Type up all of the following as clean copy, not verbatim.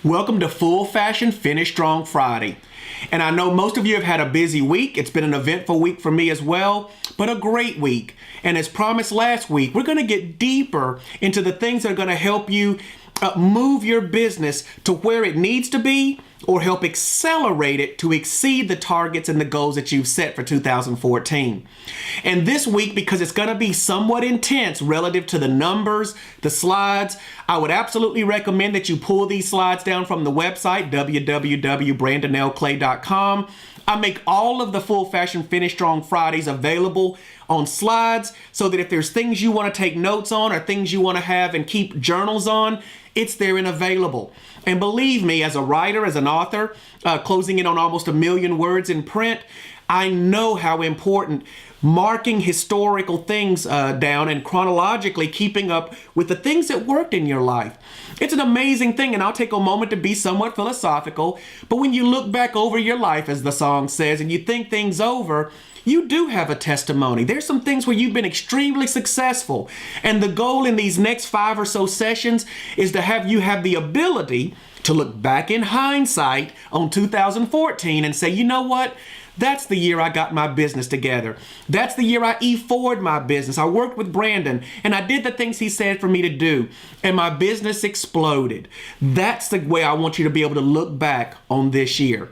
Welcome to Full Fashion Finish Strong Friday. And I know most of you have had a busy week. It's been an eventful week for me as well, but a great week. And as promised last week, we're going to get deeper into the things that are going to help you move your business to where it needs to be, or help accelerate it to exceed the targets and the goals that you've set for 2014. And this week, because it's going to be somewhat intense relative to the numbers, the slides, I would absolutely recommend that you pull these slides down from the website, www.brandonlclay.com. I make all of the Full Fashion Finish Strong Fridays available on slides so that if there's things you want to take notes on or things you want to have and keep journals on, it's there and available. And believe me, as a writer, as an author, closing in on almost 1 million words in print, I know how important marking historical things down and chronologically keeping up with the things that worked in your life. It's an amazing thing, and I'll take a moment to be somewhat philosophical, but when you look back over your life, as the song says, and you think things over, you do have a testimony. There's some things where you've been extremely successful. And the goal in these next 5 or so sessions is to have you have the ability to look back in hindsight on 2014 and say, you know what? That's the year I got my business together. That's the year I E4'd my business. I worked with Brandon and I did the things he said for me to do, and my business exploded. That's the way I want you to be able to look back on this year.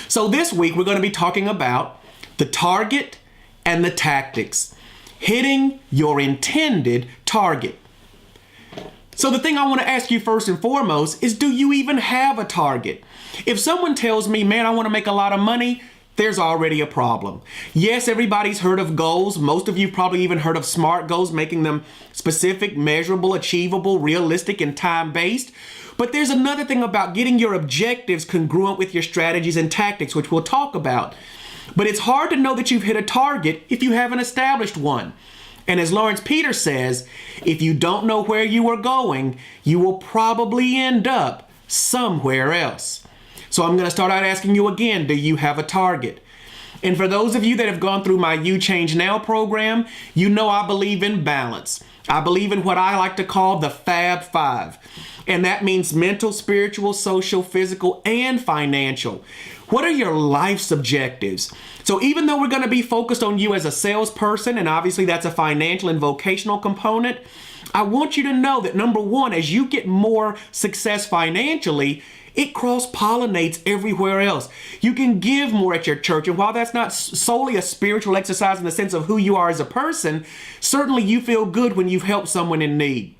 So this week we're going to be talking about the target and the tactics, hitting your intended target. So the thing I want to ask you first and foremost is, do you even have a target? If someone tells me, man, I want to make a lot of money, there's already a problem. Yes, everybody's heard of goals. Most of you probably even heard of SMART goals, making them specific, measurable, achievable, realistic, and time-based. But there's another thing about getting your objectives congruent with your strategies and tactics, which we'll talk about. But it's hard to know that you've hit a target if you haven't established one. And as Lawrence Peters says, if you don't know where you are going, you will probably end up somewhere else. So I'm going to start out asking you again, do you have a target? And for those of you that have gone through my You Change Now program, you know I believe in balance. I believe in what I like to call the Fab Five. And that means mental, spiritual, social, physical, and financial. What are your life's objectives? So even though we're going to be focused on you as a salesperson, and obviously that's a financial and vocational component, I want you to know that number one, as you get more success financially, it cross-pollinates everywhere else. You can give more at your church, and while that's not solely a spiritual exercise in the sense of who you are as a person, certainly you feel good when you've helped someone in need.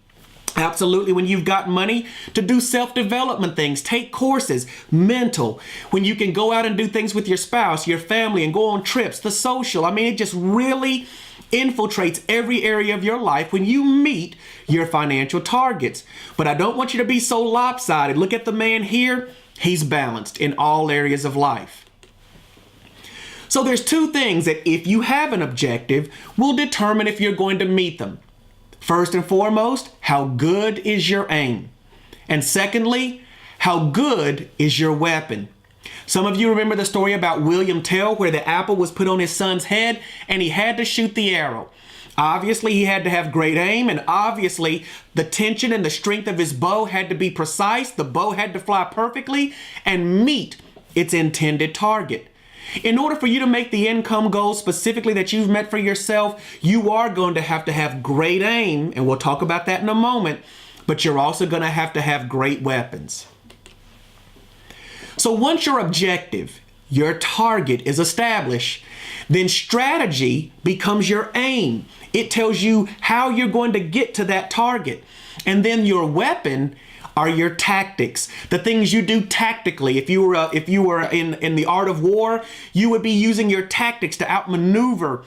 Absolutely, when you've got money to do self-development things, take courses, mental, when you can go out and do things with your spouse, your family, and go on trips, the social. I mean, it just really infiltrates every area of your life when you meet your financial targets. But I don't want you to be so lopsided. Look at the man here. He's balanced in all areas of life. So there's two things that if you have an objective will determine if you're going to meet them. First and foremost, how good is your aim? And secondly, how good is your weapon? Some of you remember the story about William Tell, where the apple was put on his son's head and he had to shoot the arrow. Obviously, he had to have great aim, and obviously the tension and the strength of his bow had to be precise. The bow had to fly perfectly and meet its intended target. In order for you to make the income goals specifically that you've met for yourself, you are going to have great aim, and we'll talk about that in a moment, but you're also going to have great weapons. So once your objective, your target is established, then strategy becomes your aim. It tells you how you're going to get to that target. And then your weapon are your tactics, the things you do tactically. If you were in the art of war, you would be using your tactics to outmaneuver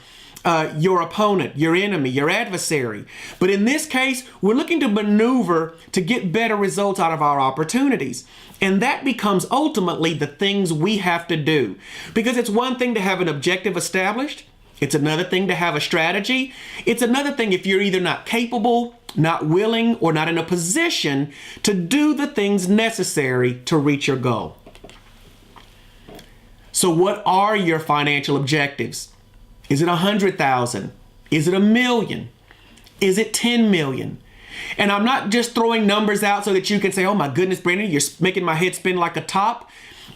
your opponent, your enemy, your adversary. But in this case, we're looking to maneuver to get better results out of our opportunities. And that becomes ultimately the things we have to do. Because it's one thing to have an objective established. It's another thing to have a strategy. It's another thing if you're either not capable, not willing, or not in a position to do the things necessary to reach your goal. So what are your financial objectives? Is it 100,000? Is it 1 million? Is it 10 million? And I'm not just throwing numbers out so that you can say, oh my goodness, Brandon, you're making my head spin like a top.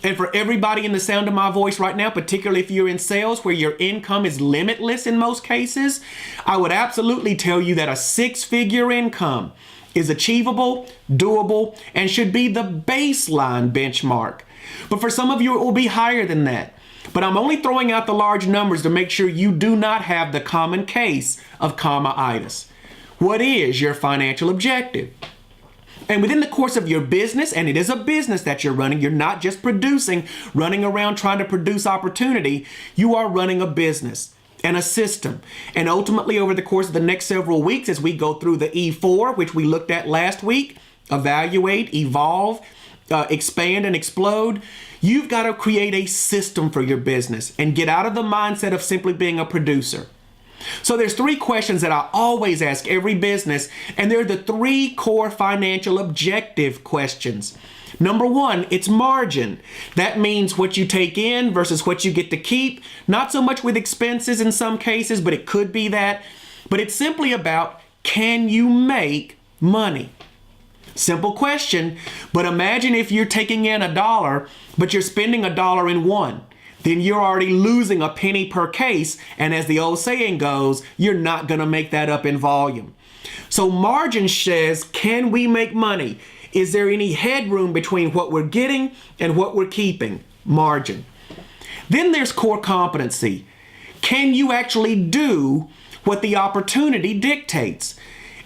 And for everybody in the sound of my voice right now, particularly if you're in sales where your income is limitless in most cases, I would absolutely tell you that a 6-figure income is achievable, doable, and should be the baseline benchmark. But for some of you, it will be higher than that. But I'm only throwing out the large numbers to make sure you do not have the common case of comma-itis. What is your financial objective? And within the course of your business, and it is a business that you're running, you're not just running around trying to produce opportunity. You are running a business and a system. And ultimately, over the course of the next several weeks, as we go through the E4, which we looked at last week, evaluate, evolve, expand, and explode, you've got to create a system for your business and get out of the mindset of simply being a producer. So there's 3 questions that I always ask every business, and they're the 3 core financial objective questions. Number 1, it's margin. That means what you take in versus what you get to keep. Not so much with expenses in some cases, but it could be that. But it's simply about, can you make money? Simple question, but imagine if you're taking in $1, but you're spending $1 in one. Then you're already losing a penny per case. And as the old saying goes, you're not going to make that up in volume. So margin says, can we make money? Is there any headroom between what we're getting and what we're keeping? Margin. Then there's core competency. Can you actually do what the opportunity dictates?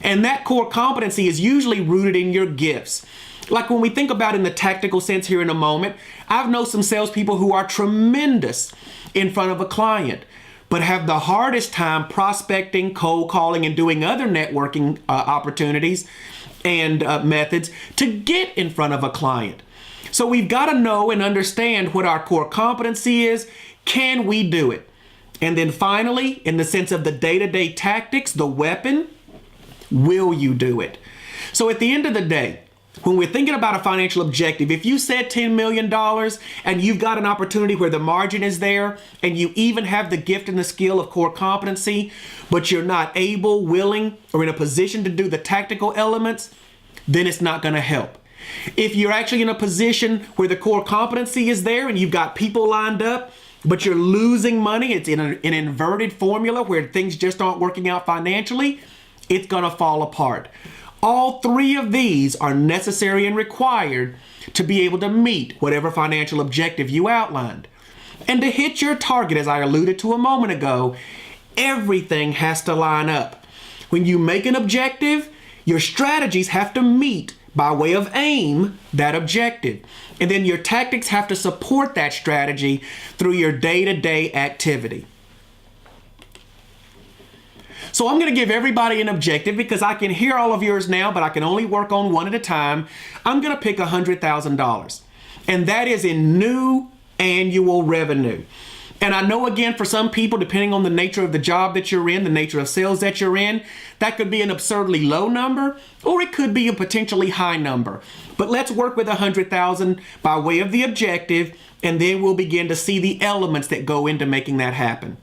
And that core competency is usually rooted in your gifts. Like when we think about in the tactical sense here in a moment, I've known some salespeople who are tremendous in front of a client, but have the hardest time prospecting, cold calling, and doing other networking opportunities and methods to get in front of a client. So we've got to know and understand what our core competency is. Can we do it? And then finally, in the sense of the day-to-day tactics, the weapon, will you do it? So at the end of the day, when we're thinking about a financial objective, if you said $10 million and you've got an opportunity where the margin is there and you even have the gift and the skill of core competency, but you're not able, willing, or in a position to do the tactical elements, then it's not going to help. If you're actually in a position where the core competency is there and you've got people lined up, but you're losing money, it's in an inverted formula where things just aren't working out financially, it's going to fall apart. All 3 of these are necessary and required to be able to meet whatever financial objective you outlined. And to hit your target, as I alluded to a moment ago, everything has to line up. When you make an objective, your strategies have to meet, by way of aim, that objective. And then your tactics have to support that strategy through your day-to-day activity. So I'm going to give everybody an objective because I can hear all of yours now, but I can only work on one at a time. I'm going to pick $100,000, and that is in new annual revenue. And I know, again, for some people, depending on the nature of the job that you're in, the nature of sales that you're in, that could be an absurdly low number, or it could be a potentially high number. But let's work with 100,000 by way of the objective, and then we'll begin to see the elements that go into making that happen.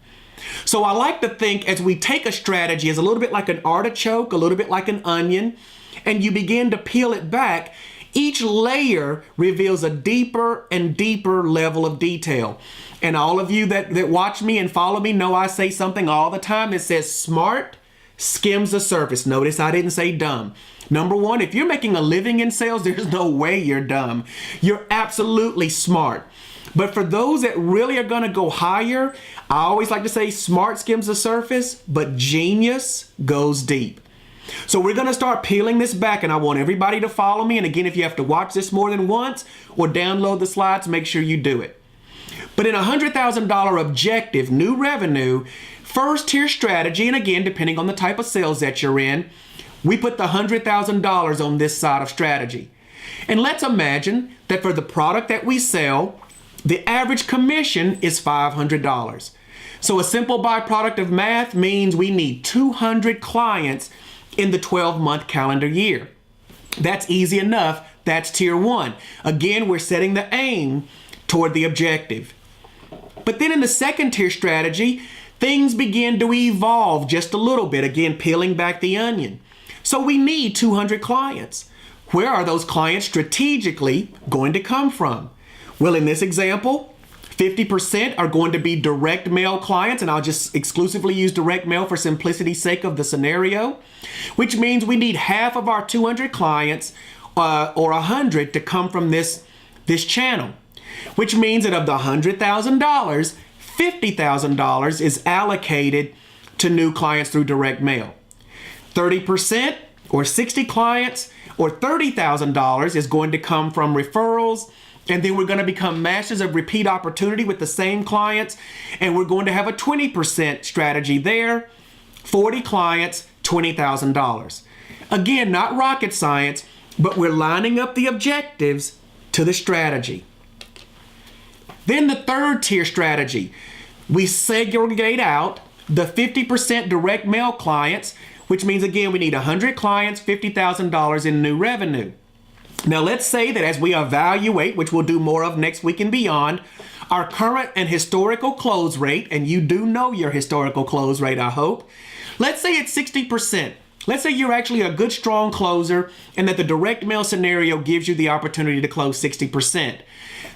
So I like to think as we take a strategy as a little bit like an artichoke, a little bit like an onion, and you begin to peel it back, each layer reveals a deeper and deeper level of detail. And all of you that watch me and follow me know I say something all the time that says smart skims the surface. Notice I didn't say dumb. Number 1, if you're making a living in sales, there's no way you're dumb. You're absolutely smart. But for those that really are going to go higher, I always like to say smart skims the surface, but genius goes deep. So we're going to start peeling this back, and I want everybody to follow me. And again, if you have to watch this more than once or download the slides, make sure you do it. But in a $100,000 objective, new revenue, first tier strategy, and again, depending on the type of sales that you're in, we put the $100,000 on this side of strategy. And let's imagine that for the product that we sell, the average commission is $500. So a simple byproduct of math means we need 200 clients in the 12-month calendar year. That's easy enough. That's tier 1. Again, we're setting the aim toward the objective. But then in the second tier strategy, things begin to evolve just a little bit. Again, peeling back the onion. So we need 200 clients. Where are those clients strategically going to come from? Well, in this example, 50% are going to be direct mail clients, and I'll just exclusively use direct mail for simplicity's sake of the scenario, which means we need half of our 200 clients or 100 to come from this channel, which means that of the $100,000, $50,000 is allocated to new clients through direct mail. 30% or 60 clients or $30,000 is going to come from referrals. And then we're going to become masters of repeat opportunity with the same clients. And we're going to have a 20% strategy there. 40 clients, $20,000. Again, not rocket science, but we're lining up the objectives to the strategy. Then the third tier strategy, we segregate out the 50% direct mail clients, which means, again, we need 100 clients, $50,000 in new revenue. Now, let's say that as we evaluate, which we'll do more of next week and beyond, our current and historical close rate, and you do know your historical close rate, I hope. Let's say it's 60%. Let's say you're actually a good, strong closer and that the direct mail scenario gives you the opportunity to close 60%.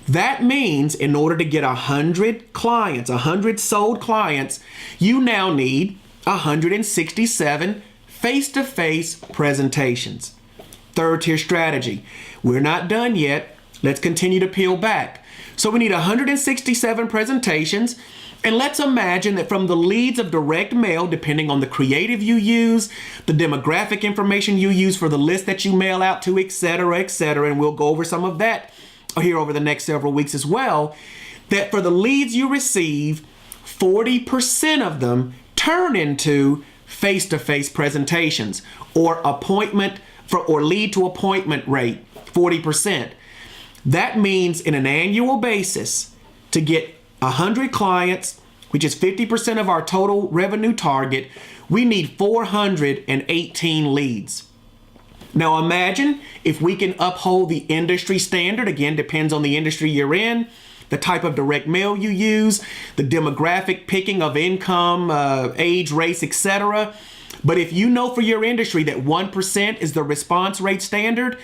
That means in order to get 100 clients, 100 sold clients, you now need 167 face-to-face presentations. Third tier strategy. We're not done yet. Let's continue to peel back. So we need 167 presentations. And let's imagine that from the leads of direct mail, depending on the creative you use, the demographic information you use for the list that you mail out to, et cetera, and we'll go over some of that here over the next several weeks as well, that for the leads you receive, 40% of them turn into face-to-face presentations or lead to appointment rate, 40%. That means in an annual basis to get 100 clients, which is 50% of our total revenue target, we need 418 leads. Now imagine if we can uphold the industry standard, again, depends on the industry you're in, the type of direct mail you use, the demographic picking of income, age, race, etc. But if you know for your industry that 1% is the response rate standard,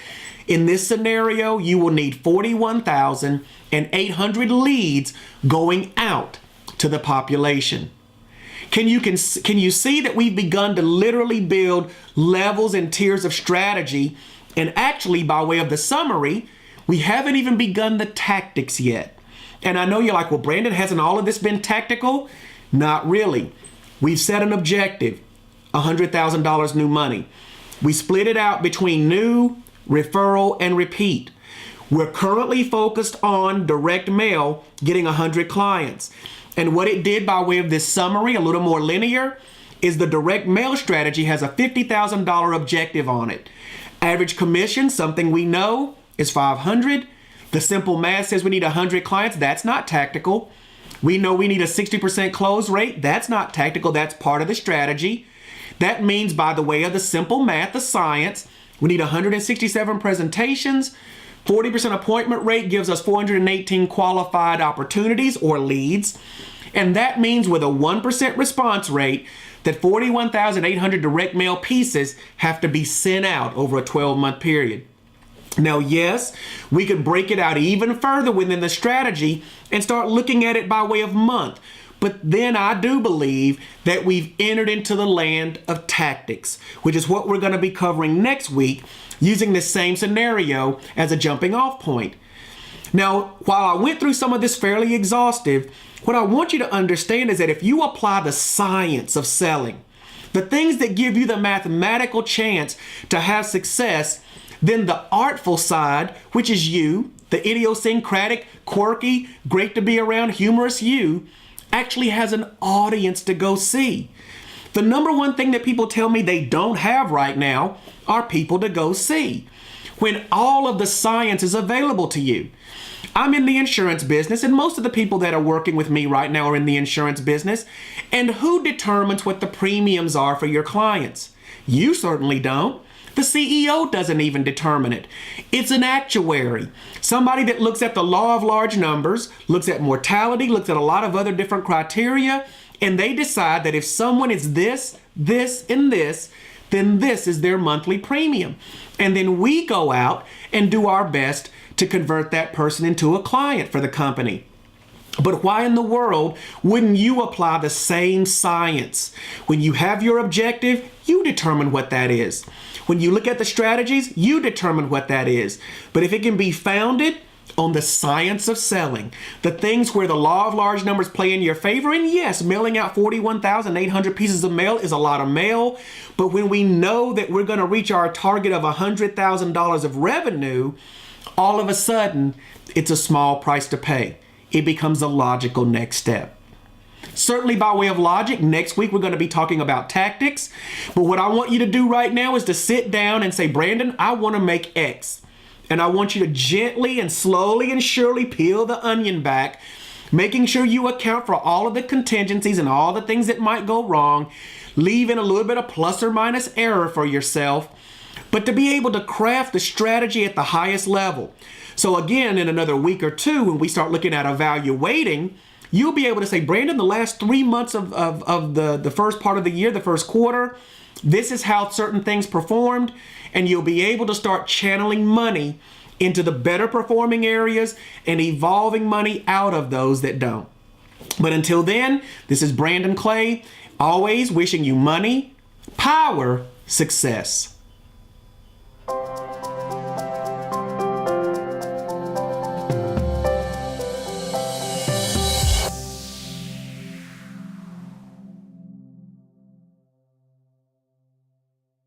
in this scenario, you will need 41,800 leads going out to the population. Can you see that we've begun to literally build levels and tiers of strategy? And actually, by way of the summary, we haven't even begun the tactics yet. And I know you're like, well, Brandon, hasn't all of this been tactical? Not really. We've set an objective, $100,000 new money. We split it out between new, referral, and repeat. We're currently focused on direct mail, getting 100 clients. And what it did by way of this summary, a little more linear, is the direct mail strategy has a $50,000 objective on it. Average commission, something we know, is $500. The simple math says we need 100 clients. That's not tactical. We know we need a 60% close rate. That's not tactical. That's part of the strategy. That means, by the way of the simple math, the science, we need 167 presentations. 40% appointment rate gives us 418 qualified opportunities or leads. And that means with a 1% response rate that 41,800 direct mail pieces have to be sent out over a 12-month period. Now, yes, we could break it out even further within the strategy and start looking at it by way of month. But then I do believe that we've entered into the land of tactics, which is what we're going to be covering next week, using this same scenario as a jumping off point. Now, while I went through some of this fairly exhaustive, what I want you to understand is that if you apply the science of selling, the things that give you the mathematical chance to have success, then the artful side, which is you, the idiosyncratic, quirky, great to be around, humorous you, actually has an audience to go see. The number one thing that people tell me they don't have right now are people to go see, when all of the science is available to you. I'm in the insurance business, and most of the people that are working with me right now are in the insurance business. And who determines what the premiums are for your clients? You certainly don't. The CEO doesn't even determine it. It's an actuary, somebody that looks at the law of large numbers, looks at mortality, looks at a lot of other different criteria, and they decide that if someone is this, and this, then this is their monthly premium. And then we go out and do our best to convert that person into a client for the company. But why in the world wouldn't you apply the same science? When you have your objective, you determine what that is. When you look at the strategies, you determine what that is. But if it can be founded on the science of selling, the things where the law of large numbers play in your favor, and yes, mailing out 41,800 pieces of mail is a lot of mail, but when we know that we're going to reach our target of $100,000 of revenue, all of a sudden, it's a small price to pay. It becomes a logical next step. Certainly by way of logic, next week we're going to be talking about tactics. But what I want you to do right now is to sit down and say, Brandon, I want to make X. And I want you to gently and slowly and surely peel the onion back, making sure you account for all of the contingencies and all the things that might go wrong, leaving a little bit of plus or minus error for yourself, but to be able to craft the strategy at the highest level. So again, in another week or two, when we start looking at evaluating, you'll be able to say, Brandon, the last 3 months of the first part of the year, the first quarter, this is how certain things performed. And you'll be able to start channeling money into the better performing areas and evolving money out of those that don't. But until then, this is Brandon Clay, always wishing you money, power, success.